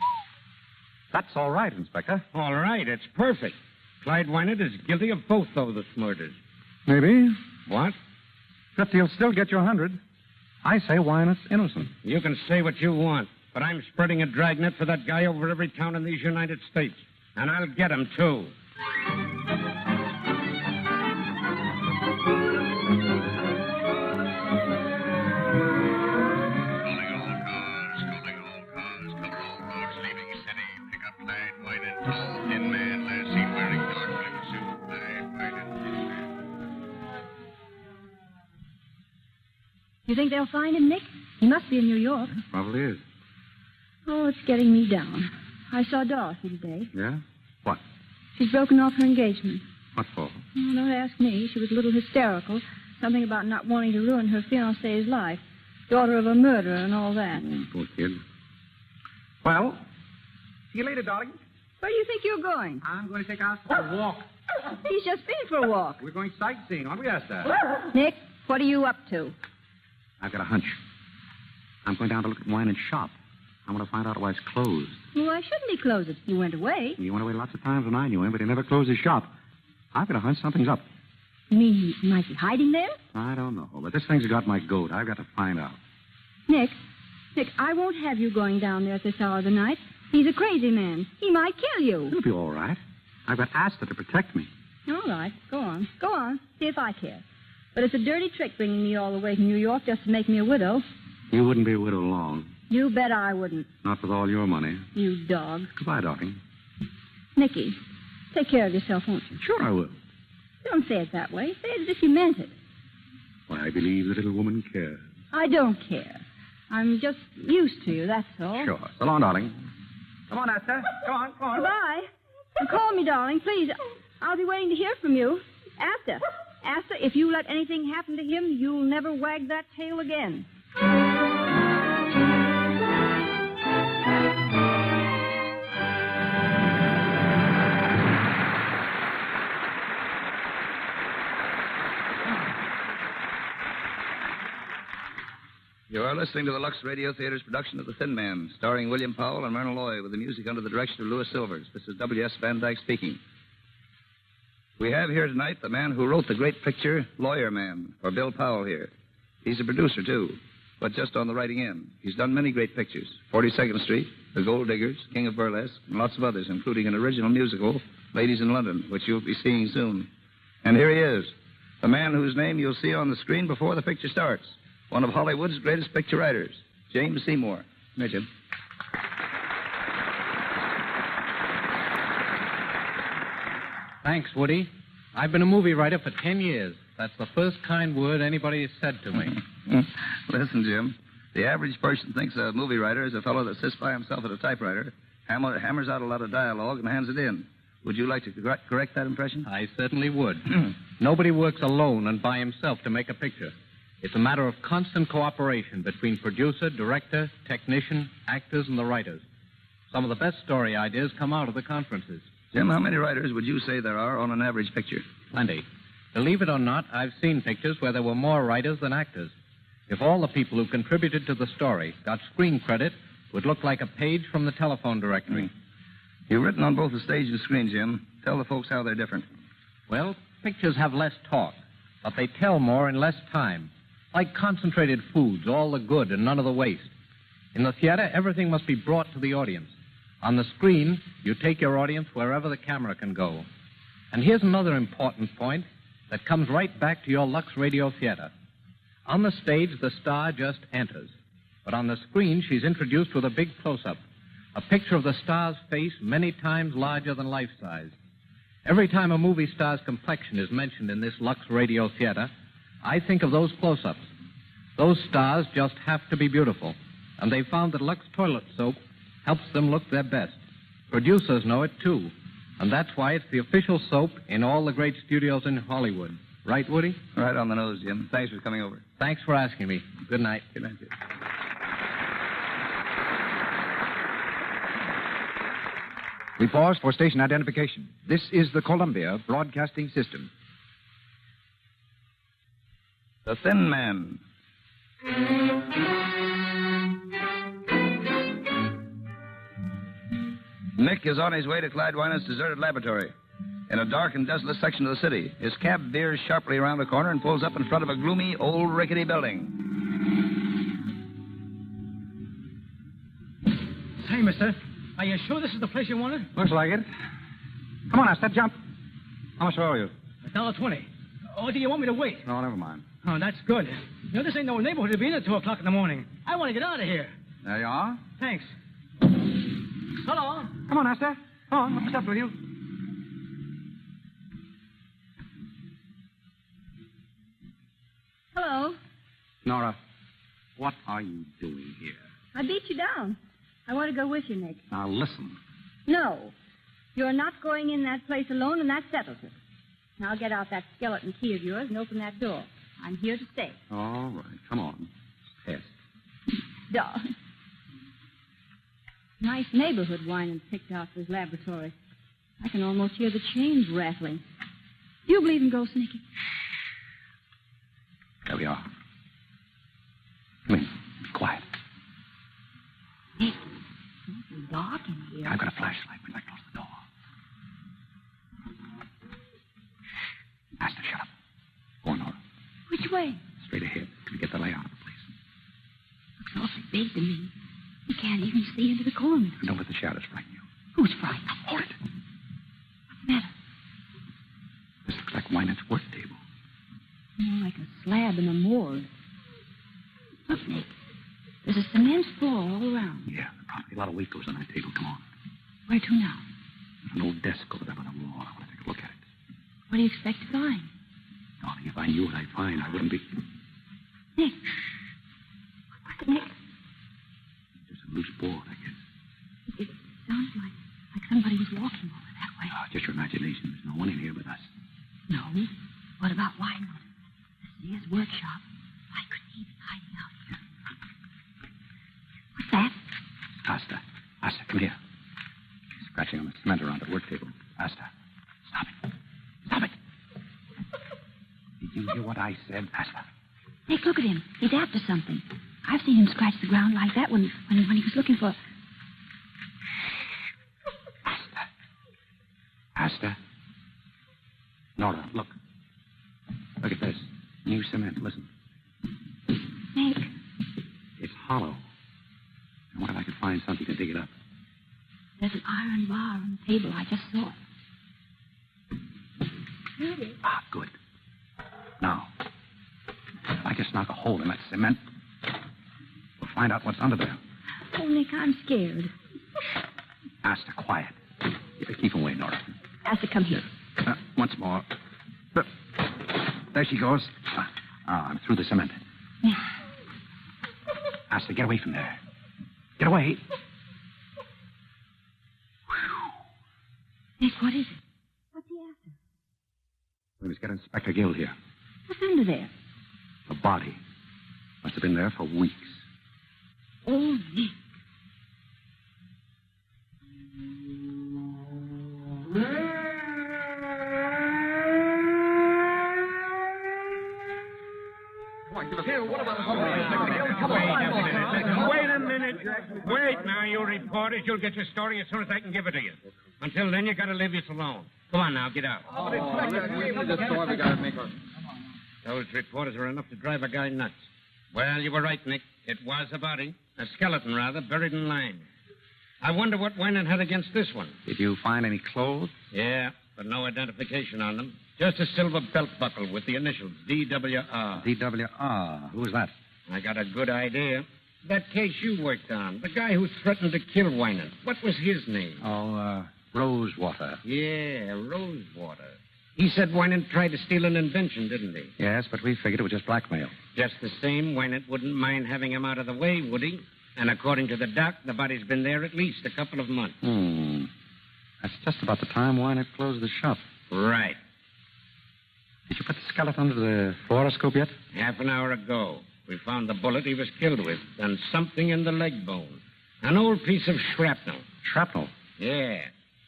That's all right, Inspector. All right, it's perfect. Clyde Wynant is guilty of both those murders. Maybe. What? 50 will still get you 100. I say Wynant's innocent. You can say what you want, but I'm spreading a dragnet for that guy over every town in these United States. And I'll get him, too. You think they'll find him, Nick? He must be in New York. Probably is. Oh, it's getting me down. I saw Dorothy today. Yeah? What? She's broken off her engagement. What for? Oh, don't ask me. She was a little hysterical. Something about not wanting to ruin her fiancé's life. Daughter of a murderer and all that. Poor kid. Well, see you later, darling. Where do you think you're going? I'm going to take Asta for a walk. He's just been for a walk. We're going sightseeing, aren't we, Asta? Nick, what are you up to? I've got a hunch. I'm going down to look at Wynant's shop. I want to find out why it's closed. Well, why shouldn't he close it? He went away. He went away lots of times when I knew him, but he never closed his shop. I've got a hunch something's up. You mean he might be hiding there? I don't know, but this thing's got my goat. I've got to find out. Nick, I won't have you going down there at this hour of the night. He's a crazy man. He might kill you. It'll be all right. I've got Asta to protect me. All right, go on. Go on. See if I care. But it's a dirty trick bringing me all the way to New York just to make me a widow. You wouldn't be a widow long. You bet I wouldn't. Not with all your money. You dog. Goodbye, darling. Nicky, take care of yourself, won't you? Sure I will. Don't say it that way. Say it as if you meant it. Why, I believe the little woman cares. I don't care. I'm just used to you, that's all. Sure. So long, darling. Come on, Asta. Come on, come on. Goodbye. And call me, darling, please. I'll be waiting to hear from you. Asta, if you let anything happen to him, you'll never wag that tail again. You are listening to the Lux Radio Theater's production of The Thin Man, starring William Powell and Myrna Loy, with the music under the direction of Louis Silvers. This is W.S. Van Dyke speaking. We have here tonight the man who wrote the great picture, Lawyer Man, for Bill Powell here. He's a producer, too, but just on the writing end. He's done many great pictures, 42nd Street, The Gold Diggers, King of Burlesque, and lots of others, including an original musical, Ladies in London, which you'll be seeing soon. And here he is, the man whose name you'll see on the screen before the picture starts. One of Hollywood's greatest picture writers, James Seymour. Come here, Jim. Thanks, Woody. I've been a movie writer for 10 years. That's the first kind word anybody has said to me. Listen, Jim, the average person thinks a movie writer is a fellow that sits by himself at a typewriter, hammers out a lot of dialogue, and hands it in. Would you like to correct that impression? I certainly would. Nobody works alone and by himself to make a picture. It's a matter of constant cooperation between producer, director, technician, actors, and the writers. Some of the best story ideas come out of the conferences. Jim, how many writers would you say there are on an average picture? Plenty. Believe it or not, I've seen pictures where there were more writers than actors. If all the people who contributed to the story got screen credit, it would look like a page from the telephone directory. You've written on both the stage and screen, Jim. Tell the folks how they're different. Well, pictures have less talk, but they tell more in less time. Like concentrated foods, all the good and none of the waste. In the theater, everything must be brought to the audience. On the screen, you take your audience wherever the camera can go. And here's another important point that comes right back to your Lux Radio Theater. On the stage, the star just enters. But on the screen, she's introduced with a big close-up, a picture of the star's face many times larger than life-size. Every time a movie star's complexion is mentioned in this Lux Radio Theater, I think of those close-ups. Those stars just have to be beautiful. And they found that Lux toilet soap helps them look their best. Producers know it, too. And that's why it's the official soap in all the great studios in Hollywood. Right, Woody? Right on the nose, Jim. Thanks for coming over. Thanks for asking me. Good night. Good night, Jim. We pause for station identification. This is the Columbia Broadcasting System. The Thin Man. Nick is on his way to Clyde Wynant's deserted laboratory. In a dark and desolate section of the city, his cab veers sharply around a corner and pulls up in front of a gloomy, old, rickety building. Say, mister, are you sure this is the place you wanted? Looks like it. Come on, Asta, jump. How much owe you? $1.20. Or do you want me to wait? No, never mind. Oh, that's good. You know, this ain't no neighborhood to be in at 2 o'clock in the morning. I want to get out of here. There you are. Thanks. Hello. Come on, Asta. Come on, what's up with you? Hello. Nora, what are you doing here? I beat you down. I want to go with you, Nick. Now, listen. No. You're not going in that place alone, and that settles it. Now get out that skeleton key of yours and open that door. I'm here to stay. All right, come on. Yes. Darling. Nice neighborhood Wynant picked out for his laboratory. I can almost hear the chains rattling. Do you believe in ghosts, Nicky? There we are. Come in. Be quiet. Nick, it's dark in here. I've got a flashlight. We'd like to close the door. Which way? Straight ahead to get the layout of the place. Looks awfully big to me. You can't even see into the corners. And don't let the shadows frighten you. Who's frightened? Hold it. What's the matter? This looks like Wynant's work table. More like a slab in a morgue. Look, Nick. There's a cement floor all around. Yeah, probably a lot of weight goes on that table. Come on. Where to now? There's an old desk over there by the wall. I want to take a look at it. What do you expect to find? Oh, if I knew what I'd find, I wouldn't be... Nick. What's it, Nick? Just a loose board, I guess. It sounds like somebody was walking over that way. Oh, just your imagination. There's no one in here but us. No. What about Wynant? This is his workshop. Why couldn't he be hiding out here? What's that? Asta. Asta, come here. She's scratching on the cement around the work table. Asta. Stop it. Stop it. Did you hear what I said, Asta? Nick, look at him. He's after something. I've seen him scratch the ground like that when he was looking for... Asta. Nora, look. Look at this. New cement. Listen. Nick. It's hollow. I wonder if I could find something to dig it up. There's an iron bar on the table. I just saw it. Here it is. Ah, good. Now, if I just knock a hole in that cement, we'll find out what's under there. Oh, Nick, I'm scared. Asta, quiet. Keep away, Nora. Asta, come here. Once more. There she goes. I'm through the cement. Asta, get away from there. Get away. Nick, what is it? What's he after? We must get Inspector Gill here. What's under there? A body. Must have been there for weeks. Oh, Nick. Wait a minute. Wait now, you reporters. You'll get your story as soon as I can give it to you. Until then, you gotta leave us alone. Come on now, get out. Those reporters are enough to drive a guy nuts. Well, you were right, Nick. It was a body. A skeleton, rather, buried in lime. I wonder what Wynant had against this one. Did you find any clothes? Yeah, but no identification on them. Just a silver belt buckle with the initials, DWR. DWR. Who was that? I got a good idea. That case you worked on, the guy who threatened to kill Wynant. What was his name? Oh, Rosewater. Yeah, Rosewater. He said Wynant tried to steal an invention, didn't he? Yes, but we figured it was just blackmail. Just the same, Wynant wouldn't mind having him out of the way, would he? And according to the doc, the body's been there at least a couple of months. That's just about the time Wynant closed the shop. Right. Did you put the skeleton under the fluoroscope yet? Half an hour ago. We found the bullet he was killed with and something in the leg bone. An old piece of shrapnel. Shrapnel? Yeah.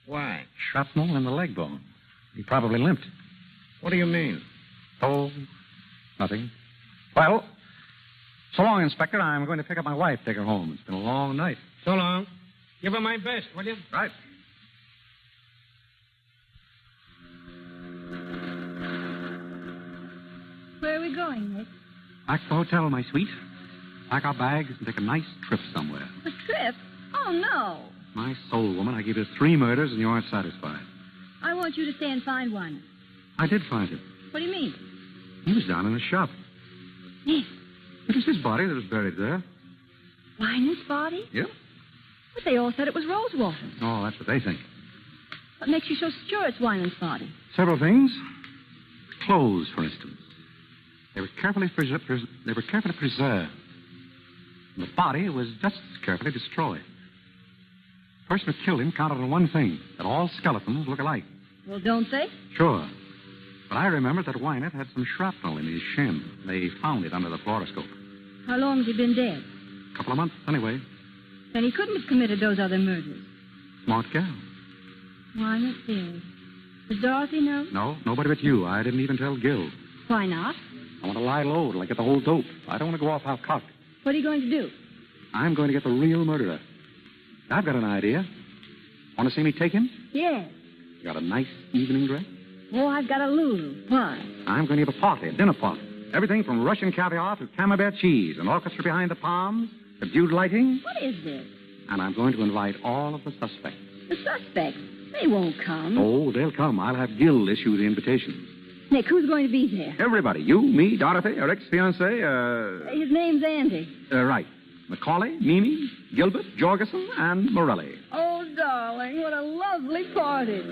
Why? Shrapnel in the leg bone. He probably limped. What do you mean? Oh, nothing. Well, so long, Inspector. I'm going to pick up my wife, take her home. It's been a long night. So long. Give her my best, will you? Right. Where are we going, Nick? Back to the hotel, my sweet. Pack our bags and take a nice trip somewhere. A trip? Oh, no. My soul, woman, I gave you 3 murders and you aren't satisfied. I want you to stay and find one. I did find him. What do you mean? He was down in the shop. Nick. It was his body that was buried there. Wynant's body? Yep. But they all said it was Rosewater. Oh, that's what they think. What makes you so sure it's Wynant's body? Several things. Clothes, for instance. They were carefully preserved. And the body was just as carefully destroyed. The person who killed him counted on one thing, that all skeletons look alike. Well, don't they? Sure. But I remembered that Wynant had some shrapnel in his shin. They found it under the fluoroscope. How long has he been dead? A couple of months, anyway. Then he couldn't have committed those other murders. Smart gal. Wynant dead. Does Dorothy know? No, nobody but you. I didn't even tell Gil. Why not? I want to lie low till I get the whole dope. I don't want to go off half-cocked. What are you going to do? I'm going to get the real murderer. I've got an idea. Want to see me take him? Yes. You got a nice evening dress? Oh, I've got a Lulu. Why? I'm going to give a party, a dinner party. Everything from Russian caviar to camembert cheese, an orchestra behind the palms, subdued lighting. What is this? And I'm going to invite all of the suspects. The suspects? They won't come. Oh, they'll come. I'll have Gil issue the invitations. Nick, who's going to be there? Everybody. You, me, Dorothy, her ex-fiancé, His name's Andy. Right. Macaulay, Mimi, Gilbert, Jorgensen, and Morelli. Oh, darling, what a lovely party.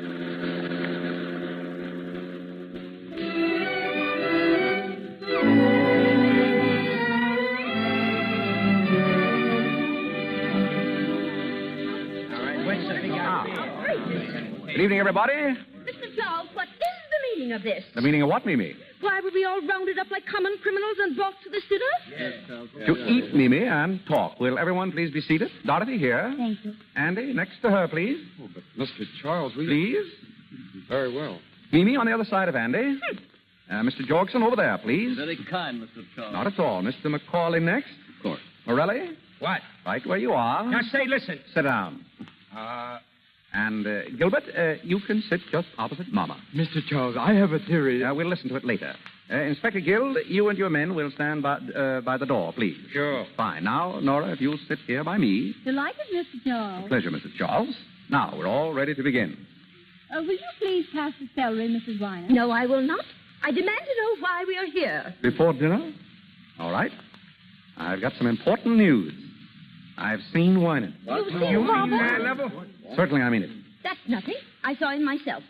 Good evening, everybody. Mr. Charles, what is the meaning of this? The meaning of what, Mimi? Why were we all rounded up like common criminals and brought to the sitter? To eat, Mimi, and talk. Will everyone please be seated? Dorothy here. Thank you. Andy, next to her, please. Oh, but Mr. Charles, Please. Very well. Mimi on the other side of Andy. Mr. Jorgensen over there, please. Very kind, Mr. Charles. Not at all. Mr. Macaulay next. Of course. Morelli? What? Right where you are. Now, say, listen. Sit down. And Gilbert, you can sit just opposite Mama. Mr. Charles, I have a theory. We'll listen to it later. Inspector Gill, you and your men will stand by the door, please. Sure. Fine. Now, Nora, if you'll sit here by me. Delighted, Mr. Charles. Pleasure, Mrs. Charles. Now, we're all ready to begin. Will you please pass the celery, Mrs. Wynant? No, I will not. I demand to know why we are here. Before dinner? All right. I've got some important news. I've seen Wynant. You've seen Papa? Level? Certainly, I mean it. That's nothing. I saw him myself.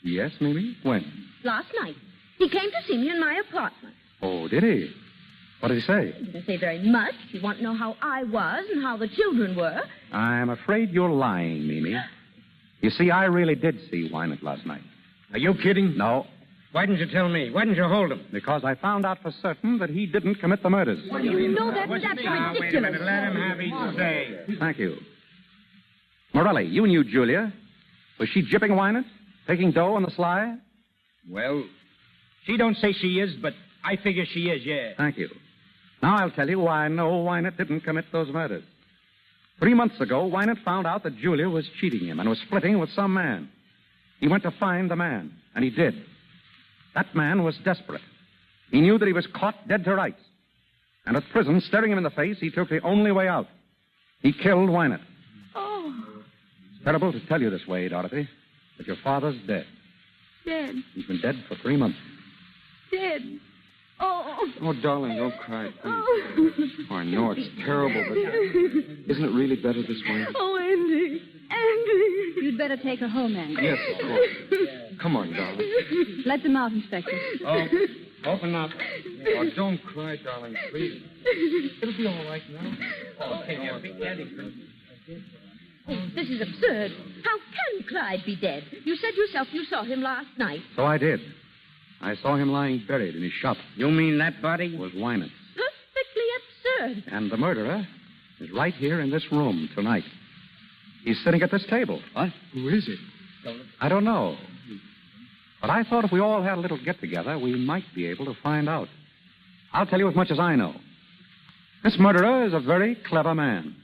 Yes, Mimi? When? Last night. He came to see me in my apartment. Oh, did he? What did he say? He didn't say very much. He wanted to know how I was and how the children were. I'm afraid you're lying, Mimi. You see, I really did see Wynant last night. Are you kidding? No, Why didn't you tell me? Why didn't you hold him? because I found out for certain that he didn't commit the murders. No, that's Now, ridiculous. wait a minute. Let him have his say. Thank you. Morelli, you knew Julia. Was she jipping Wynant? Taking dough on the sly? Well, she don't say she is, but I figure she is, yeah. Thank you. Now I'll tell you why I know Wynant didn't commit those murders. 3 months ago, Wynant found out that Julia was cheating him and was flirting with some man. He went to find the man, and he did. That man was desperate. He knew that he was caught dead to rights. And at prison, staring him in the face, he took the only way out. He killed Wynant. Oh, It's terrible to tell you this way, Dorothy, but your father's dead. dead, He's been dead for 3 months. dead. Oh. Oh, darling, don't cry, please. Oh. Oh, I know it's terrible, but isn't it really better this way? Oh, Andy. Andy. You'd better take her home, Andy. Yes, of course. Come on, darling. Let them out, Inspector. Oh, open up. Oh, don't cry, darling, please. It'll be all right now. Oh, this is absurd. How can Clyde be dead? You said yourself you saw him last night. So I did. I saw him lying buried in his shop. You mean that body? Was Wynant. Perfectly absurd. And the murderer is right here in this room tonight. He's sitting at this table. What? Who is it? I don't know. But I thought if we all had a little get-together, we might be able to find out. I'll tell you as much as I know. This murderer is a very clever man.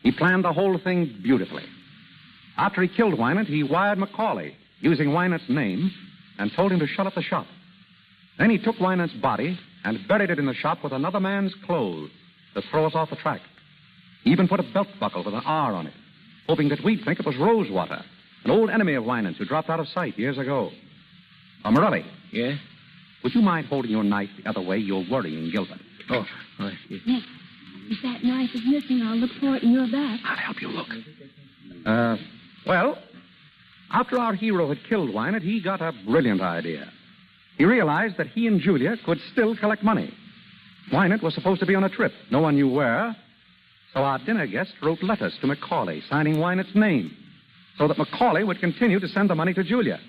He planned the whole thing beautifully. After he killed Wynant, he wired Macaulay, using Wynant's name, and told him to shut up the shop. Then he took Wynant's body and buried it in the shop with another man's clothes to throw us off the track. He even put a belt buckle with an R on it, hoping that we'd think it was Rosewater, an old enemy of Wynant's who dropped out of sight years ago. Morelli. Yeah? Would you mind holding your knife the other way? You're worrying Gilbert. Oh, all right. Nick, if that knife is missing, I'll look for it in your back. I'll help you look. Well, after our hero had killed Wynant, he got a brilliant idea. He realized that he and Julia could still collect money. Wynant was supposed to be on a trip. No one knew where. So our dinner guest wrote letters to Macaulay, signing Wynant's name, so that Macaulay would continue to send the money to Julia.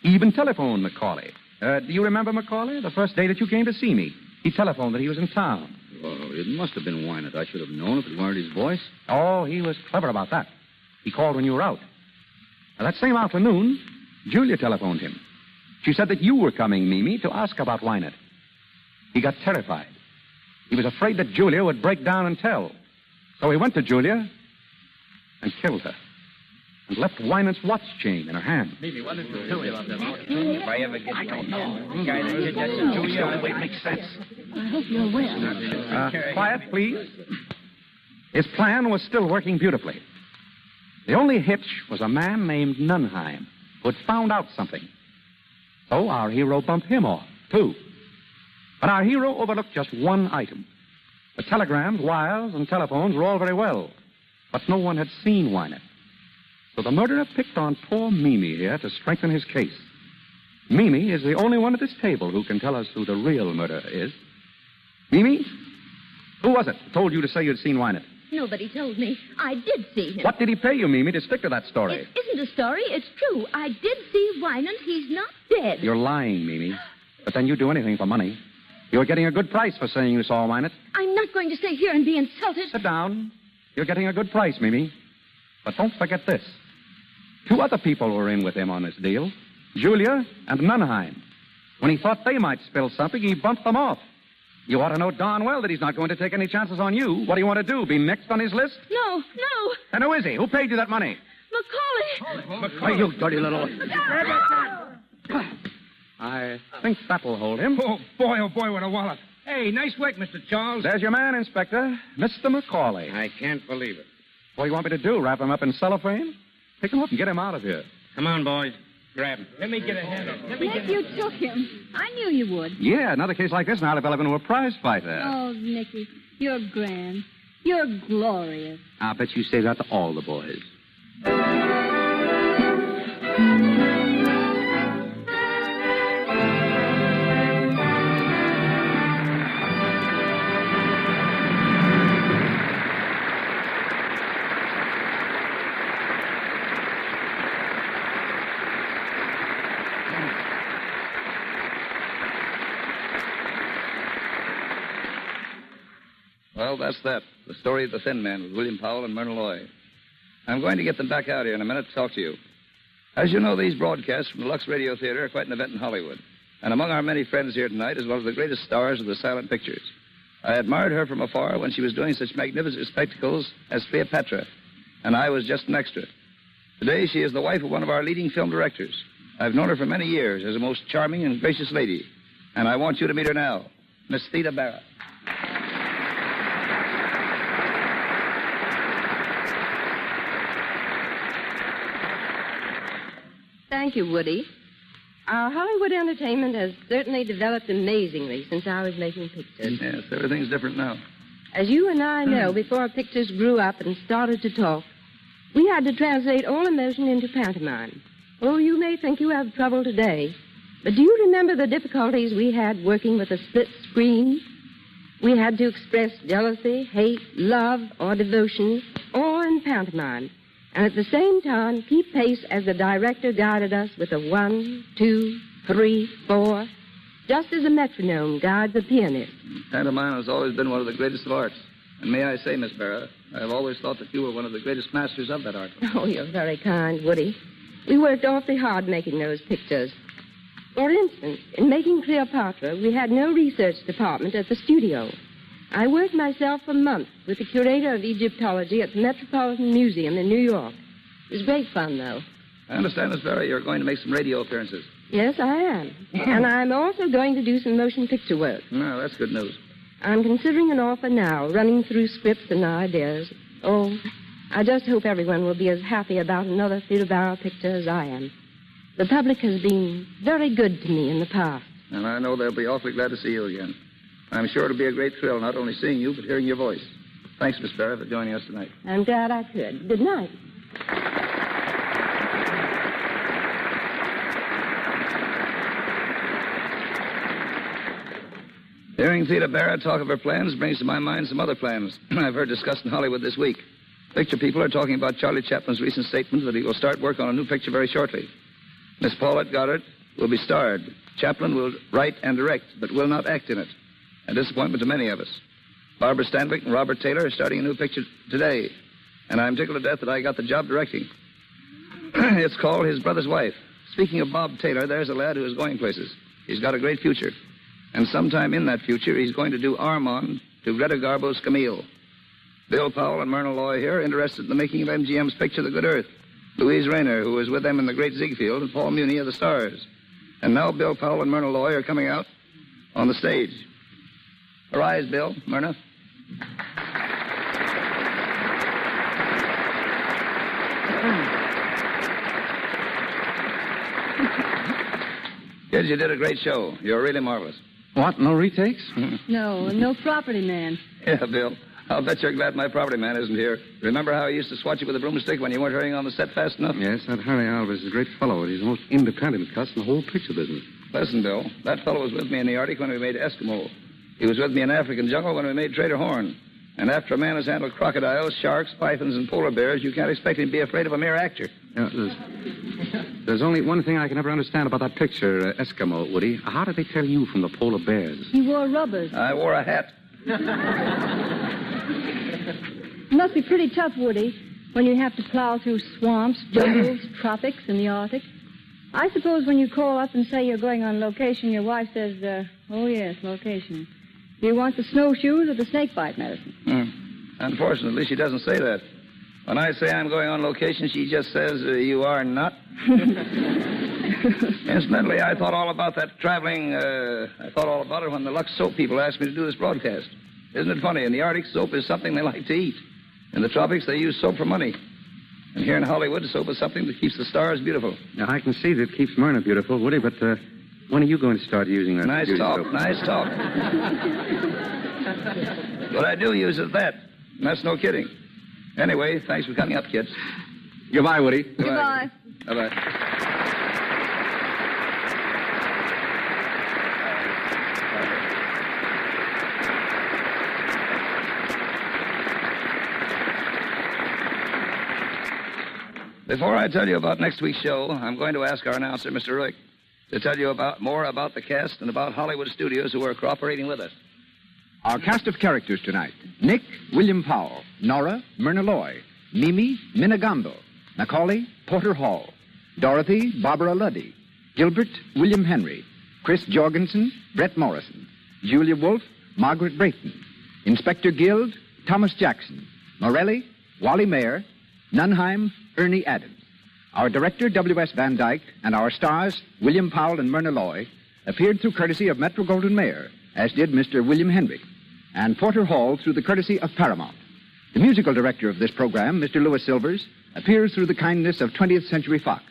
He even telephoned Macaulay. Do you remember Macaulay? The first day that you came to see me. He telephoned that he was in town. Oh, it must have been Wynant. I should have known if it weren't his voice. Oh, he was clever about that. He called when you were out. Now, that same afternoon, Julia telephoned him. She said that you were coming, Mimi, to ask about Wynant. He got terrified. He was afraid that Julia would break down and tell. So he went to Julia and killed her. and left Wynant's watch chain in her hand. Mimi, what did you tell me about that? If I ever get... I don't know. The guy that did that to Julia, it makes sense. I hope you're well. Quiet, please. His plan was still working beautifully. The only hitch was a man named Nunheim who had found out something. So our hero bumped him off, too. But our hero overlooked just one item. The telegrams, wires, and telephones were all very well, but no one had seen Wynant. So the murderer picked on poor Mimi here to strengthen his case. Mimi is the only one at this table who can tell us who the real murderer is. Mimi, who was it who told you to say you'd seen Wynant? Nobody told me. I did see him. What did he pay you, Mimi, to stick to that story? It isn't a story. It's true. I did see Wynant. He's not dead. You're lying, Mimi. But then you'd do anything for money. You're getting a good price for saying you saw Wynant. I'm not going to stay here and be insulted. Sit down. You're getting a good price, Mimi. But don't forget this. 2 other people were in with him on this deal. Julia and Nunheim. When he thought they might spill something, he bumped them off. You ought to know darn well that he's not going to take any chances on you. What do you want to do, be next on his list? No. And who is he? Who paid you that money? Macaulay. You dirty little... I think that'll hold him. Oh, boy, what a wallet. Hey, nice work, Mr. Charles. There's your man, Inspector. Mr. Macaulay. I can't believe it. What do you want me to do, wrap him up in cellophane? Pick him up and get him out of here. Come on, boys. Grab him. Let me get a hand on him. Nick, you took him. I knew you would. Yeah, another case like this and I'll develop into a prize fighter. Oh, Nicky, you're grand. You're glorious. I'll bet you say that to all the boys. Well, that's that. The story of the Thin Man with William Powell and Myrna Loy. I'm going to get them back out here in a minute to talk to you. As you know, these broadcasts from the Lux Radio Theater are quite an event in Hollywood. And among our many friends here tonight is one of the greatest stars of the silent pictures. I admired her from afar when she was doing such magnificent spectacles as Cleopatra, and I was just an extra. Today, she is the wife of one of our leading film directors. I've known her for many years as a most charming and gracious lady, and I want you to meet her now, Miss Theda Barrett. Thank you, Woody. Our Hollywood entertainment has certainly developed amazingly since I was making pictures. Yes, everything's different now. As you and I know, before pictures grew up and started to talk, we had to translate all emotion into pantomime. Oh, you may think you have trouble today, but do you remember the difficulties we had working with a split screen? We had to express jealousy, hate, love, or devotion, all in pantomime, and at the same time keep pace as the director guided us with a 1, 2, 3, 4, just as a metronome guides a pianist. Pantomime has always been one of the greatest of arts. And may I say, Miss Barrett, I have always thought that you were one of the greatest masters of that art. Oh, you're very kind, Woody. We worked awfully hard making those pictures. For instance, in making Cleopatra, we had no research department at the studio. I worked myself for months with the curator of Egyptology at the Metropolitan Museum in New York. It was great fun, though. I understand, Miss Barrett, you're going to make some radio appearances. Yes, I am. And I'm also going to do some motion picture work. No, that's good news. I'm considering an offer now, running through scripts and ideas. Oh, I just hope everyone will be as happy about another Theda Barrett picture as I am. The public has been very good to me in the past. And I know they'll be awfully glad to see you again. I'm sure it'll be a great thrill not only seeing you, but hearing your voice. Thanks, Miss Barrett, for joining us tonight. I'm glad I could. Good night. Hearing Theda Barrett talk of her plans brings to my mind some other plans I've heard discussed in Hollywood this week. Picture people are talking about Charlie Chaplin's recent statement that he will start work on a new picture very shortly. Miss Paulette Goddard will be starred. Chaplin will write and direct, but will not act in it. A disappointment to many of us. Barbara Stanwyck and Robert Taylor are starting a new picture today, and I'm tickled to death that I got the job directing. It's called His Brother's Wife. Speaking of Bob Taylor, there's a lad who is going places. He's got a great future. And sometime in that future, he's going to do Armand to Greta Garbo's Camille. Bill Powell and Myrna Loy here are interested in the making of MGM's picture, The Good Earth. Louise Rayner, who was with them in the Great Ziegfeld, and Paul Muni of the Stars. And now Bill Powell and Myrna Loy are coming out on the stage. Arise, Bill, Myrna. Kids, you did a great show. You're really marvelous. What, no retakes? No property man. Yeah, Bill. I'll bet you're glad my property man isn't here. Remember how he used to swat you with a broomstick when you weren't hurrying on the set fast enough? Yes, that Harry Alvarez is a great fellow. He's the most independent cuss in the whole picture business. Listen, Bill, that fellow was with me in the Arctic when we made Eskimo. He was with me in African jungle when we made Trader Horn. And after a man has handled crocodiles, sharks, pythons, and polar bears, you can't expect him to be afraid of a mere actor. There's only one thing I can never understand about that picture, Eskimo, Woody. How did they tell you from the polar bears? He wore rubbers. I wore a hat. It must be pretty tough, Woody, when you have to plow through swamps, jungles, tropics, and the Arctic. I suppose when you call up and say you're going on location, your wife says, oh, yes, location. Do you want the snowshoes or the snakebite medicine? Unfortunately, she doesn't say that. When I say I'm going on location, she just says, you are not. Incidentally, I thought all about that traveling. I thought all about it when the Lux Soap people asked me to do this broadcast. Isn't it funny? In the Arctic, soap is something they like to eat. In the tropics, they use soap for money. And here in Hollywood, soap is something that keeps the stars beautiful. Now, I can see that it keeps Myrna beautiful, Woody, but when are you going to start using that? Nice talk, soap? nice talk. But I do use it that. And that's no kidding. Anyway, thanks for coming up, kids. Goodbye, Woody. Goodbye. Bye-bye. Before I tell you about next week's show, I'm going to ask our announcer, Mr. Rick, to tell you more about the cast and about Hollywood studios who are cooperating with us. Our cast of characters tonight: Nick, William Powell; Nora, Myrna Loy; Mimi, Minna Gamble; Macaulay, Porter Hall; Dorothy, Barbara Luddy; Gilbert, William Henry; Chris Jorgensen, Brett Morrison; Julia Wolfe, Margaret Brayton; Inspector Guild, Thomas Jackson; Morelli, Wally Mayer; Nunheim, Ernie Adams. Our director, W.S. Van Dyke, and our stars, William Powell and Myrna Loy, appeared through courtesy of Metro-Goldwyn-Mayer, as did Mr. William Henry, and Porter Hall through the courtesy of Paramount. The musical director of this program, Mr. Louis Silvers, appears through the kindness of 20th Century Fox.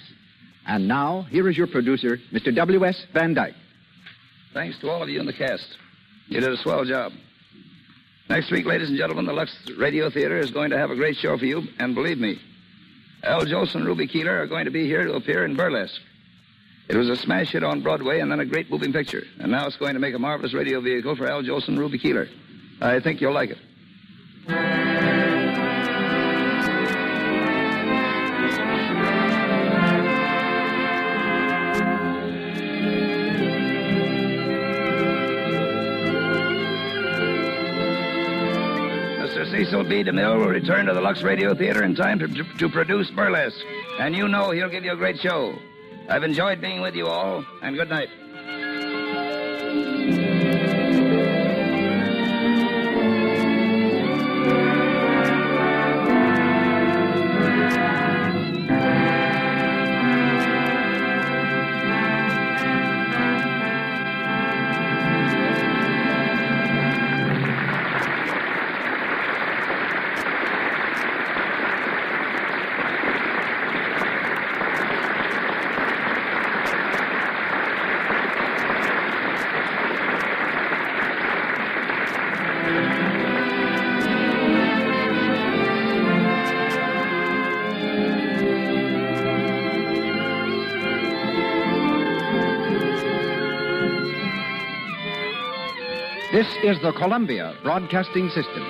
And now, here is your producer, Mr. W.S. Van Dyke. Thanks to all of you in the cast. You did a swell job. Next week, ladies and gentlemen, the Lux Radio Theater is going to have a great show for you, and believe me, Al Jolson and Ruby Keeler are going to be here to appear in Burlesque. It was a smash hit on Broadway and then a great moving picture, and now it's going to make a marvelous radio vehicle for Al Jolson and Ruby Keeler. I think you'll like it. Cecil B. DeMille will return to the Lux Radio Theater in time to produce Burlesque. And you know he'll give you a great show. I've enjoyed being with you all, and good night. This is the Columbia Broadcasting System.